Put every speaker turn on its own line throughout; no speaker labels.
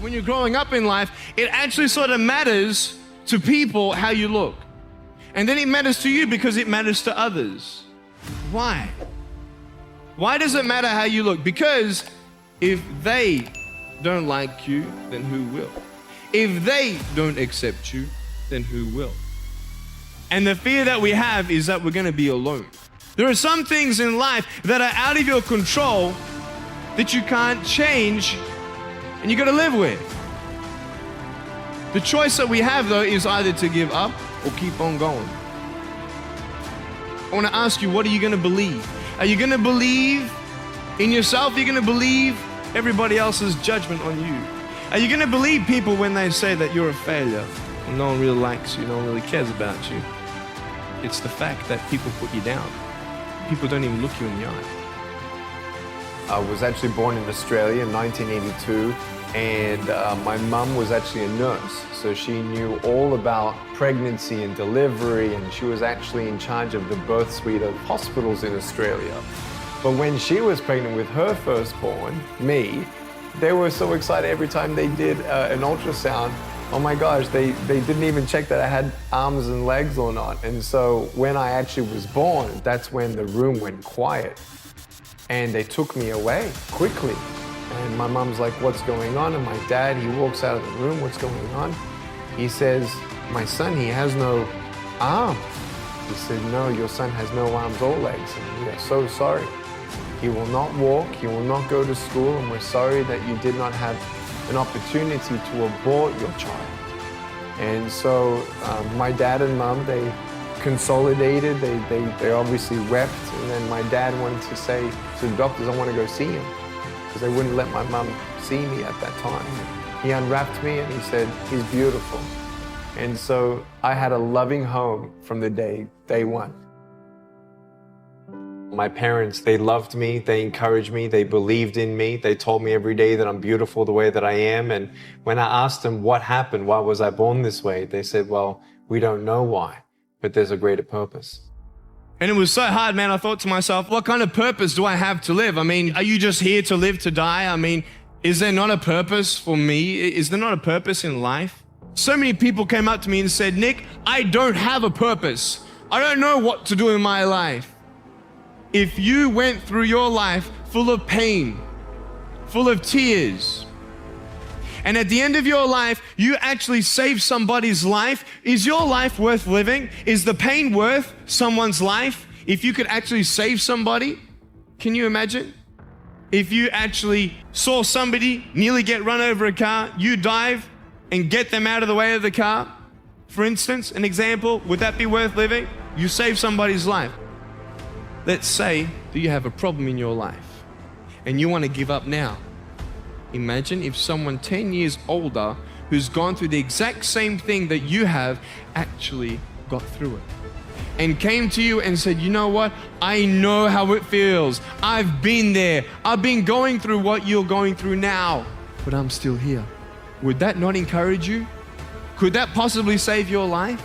when you're growing up in life, it actually sort of matters to people how you look. And then it matters to you because it matters to others. Why? Why does it matter how you look? Because if they don't like you, then who will? If they don't accept you, then who will? And the fear that we have is that we're going to be alone. There are some things in life that are out of your control that you can't change and you got to live with. The choice that we have, though, is either to give up or keep on going. I want to ask you, what are you going to believe? Are you going to believe in yourself? Are you going to believe everybody else's judgment on you? Are you going to believe people when they say that you're a failure and no one really likes you, no one really cares about you? It's the fact that people put you down. People don't even look you in the eye.
I was actually born in Australia in 1982, and my mum was actually a nurse, so she knew all about pregnancy and delivery, and she was actually in charge of the birth suite of hospitals in Australia. But when she was pregnant with her firstborn, me, they were so excited every time they did an ultrasound. Oh my gosh, they didn't even check that I had arms and legs or not. And so when I actually was born, that's when the room went quiet. And they took me away quickly. And my mom's like, what's going on? And my dad, he walks out of the room, what's going on? He says, my son, he has no arms. He said, no, your son has no arms or legs, and we are so sorry. He will not walk, he will not go to school, and we're sorry that you did not have an opportunity to abort your child. And so my dad and mom, they consolidated, they obviously wept, and then my dad wanted to say to the doctors, I want to go see him, because they wouldn't let my mom see me at that time. He unwrapped me and he said, he's beautiful. And so I had a loving home from the day one. My parents, they loved me, they encouraged me, they believed in me, they told me every day that I'm beautiful the way that I am. And when I asked them what happened, why was I born this way, they said, well, we don't know why, but there's a greater purpose.
And it was so hard, man. I thought to myself, what kind of purpose do I have to live? I mean, are you just here to live to die? I mean, is there not a purpose for me? Is there not a purpose in life? So many people came up to me and said, Nick, I don't have a purpose. I don't know what to do in my life. If you went through your life full of pain, full of tears, and at the end of your life, you actually saved somebody's life, is your life worth living? Is the pain worth someone's life? If you could actually save somebody, can you imagine? If you actually saw somebody nearly get run over a car, you dive and get them out of the way of the car, for instance, an example, would that be worth living? You save somebody's life. Let's say that you have a problem in your life and you want to give up now. Imagine if someone 10 years older who's gone through the exact same thing that you have actually got through it and came to you and said, you know what? I know how it feels. I've been there. I've been going through what you're going through now, but I'm still here. Would that not encourage you? Could that possibly save your life?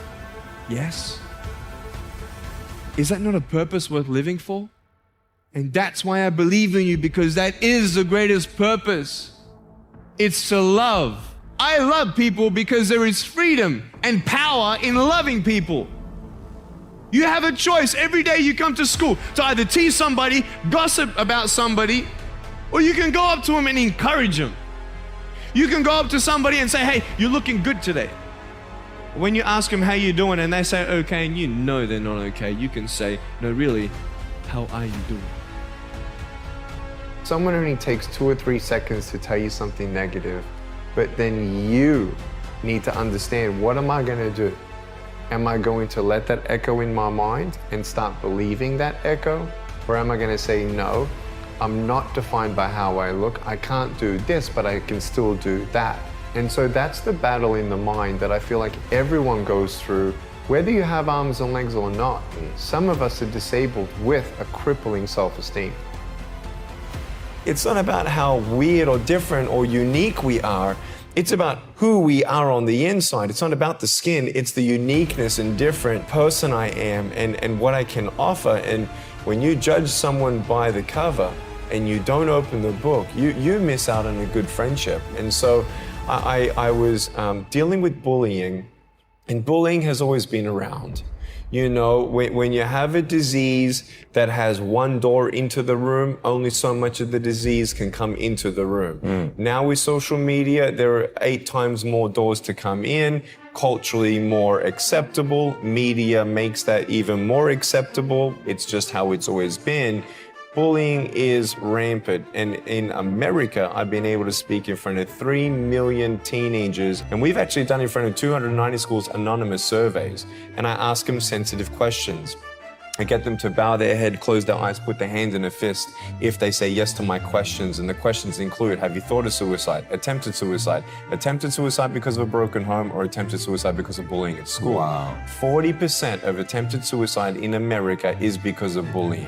Yes. Is that not a purpose worth living for? And that's why I believe in you, because that is the greatest purpose. It's to love. I love people because there is freedom and power in loving people. You have a choice every day you come to school to either tease somebody, gossip about somebody, or you can go up to them and encourage them. You can go up to somebody and say, hey, you're looking good today. When you ask them how you doing and they say okay, and you know they're not okay, you can say, no, really, how are you doing?
Someone only takes 2 or 3 seconds to tell you something negative, but then you need to understand, what am I going to do? Am I going to let that echo in my mind and start believing that echo? Or am I going to say, no, I'm not defined by how I look. I can't do this, but I can still do that. And so that's the battle in the mind that I feel like everyone goes through, whether you have arms and legs or not. Some of us are disabled with a crippling self-esteem. It's not about how weird or different or unique we are. It's about who we are on the inside. It's not about the skin. It's the uniqueness and different person I am and what I can offer. And when you judge someone by the cover and you don't open the book, you miss out on a good friendship. And so I was dealing with bullying, and bullying has always been around. You know, when you have a disease that has one door into the room, only so much of the disease can come into the room. Now with social media, there are 8 times more doors to come in, culturally more acceptable. Media makes that even more acceptable. It's just how it's always been. Bullying is rampant, and in America, I've been able to speak in front of 3 million teenagers, and we've actually done in front of 290 schools anonymous surveys, and I ask them sensitive questions. I get them to bow their head, close their eyes, put their hands in a fist if they say yes to my questions, and the questions include, have you thought of suicide, attempted suicide because of a broken home, or attempted suicide because of bullying at school?
Wow.
40% of attempted suicide in America is because of bullying.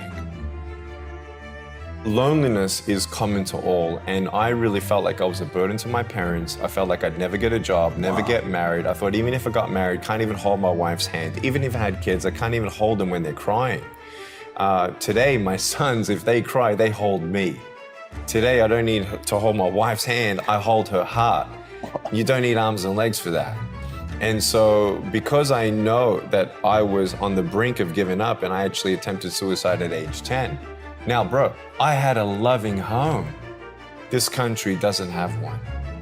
Loneliness is common to all, and I really felt like I was a burden to my parents. I felt like I'd never get a job, never get married. I thought even if I got married, can't even hold my wife's hand. Even if I had kids, I can't even hold them when they're crying. Today, my sons, if they cry, they hold me. Today, I don't need to hold my wife's hand, I hold her heart. You don't need arms and legs for that. And so, because I know that I was on the brink of giving up, and I actually attempted suicide at age 10, now, bro, I had a loving home. This country doesn't have one.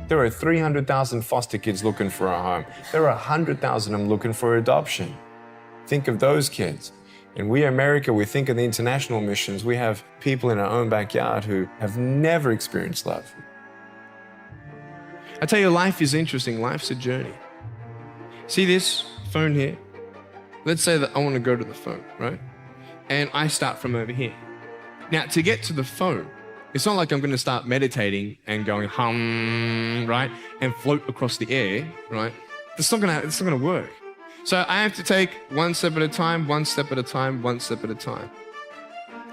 There are 300,000 foster kids looking for a home. There are 100,000 of them looking for adoption. Think of those kids. And we, America, we think of the international missions. We have people in our own backyard who have never experienced love.
I tell you, life is interesting. Life's a journey. See this phone here? Let's say that I want to go to the phone, right? And I start from over here. Now, to get to the phone, it's not like I'm going to start meditating and going hum, right? And float across the air, right? It's not going to work. So I have to take one step at a time, one step at a time, one step at a time.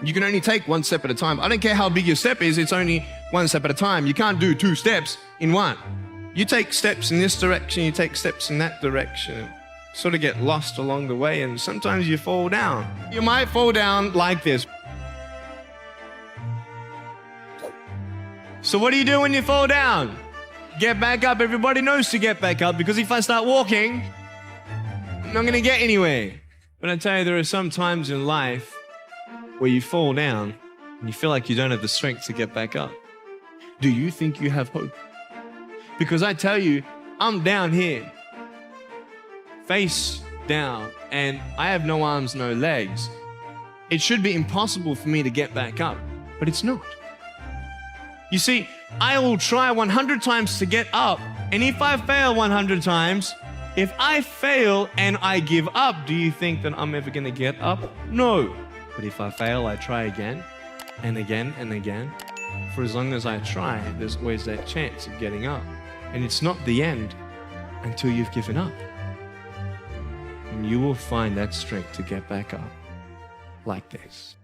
You can only take one step at a time. I don't care how big your step is, it's only one step at a time. You can't do 2 steps in one. You take steps in this direction, you take steps in that direction. Sort of get lost along the way, and sometimes you fall down. You might fall down like this. So what do you do when you fall down? Get back up. Everybody knows to get back up, because if I start walking, I'm not going to get anywhere. But I tell you, there are some times in life where you fall down and you feel like you don't have the strength to get back up. Do you think you have hope? Because I tell you, I'm down here, face down, and I have no arms, no legs. It should be impossible for me to get back up, but it's not. You see, I will try 100 times to get up, and if I fail 100 times, if I fail and I give up, do you think that I'm ever going to get up? No. But if I fail, I try again and again and again. For as long as I try, there's always that chance of getting up. And it's not the end until you've given up. And you will find that strength to get back up like this.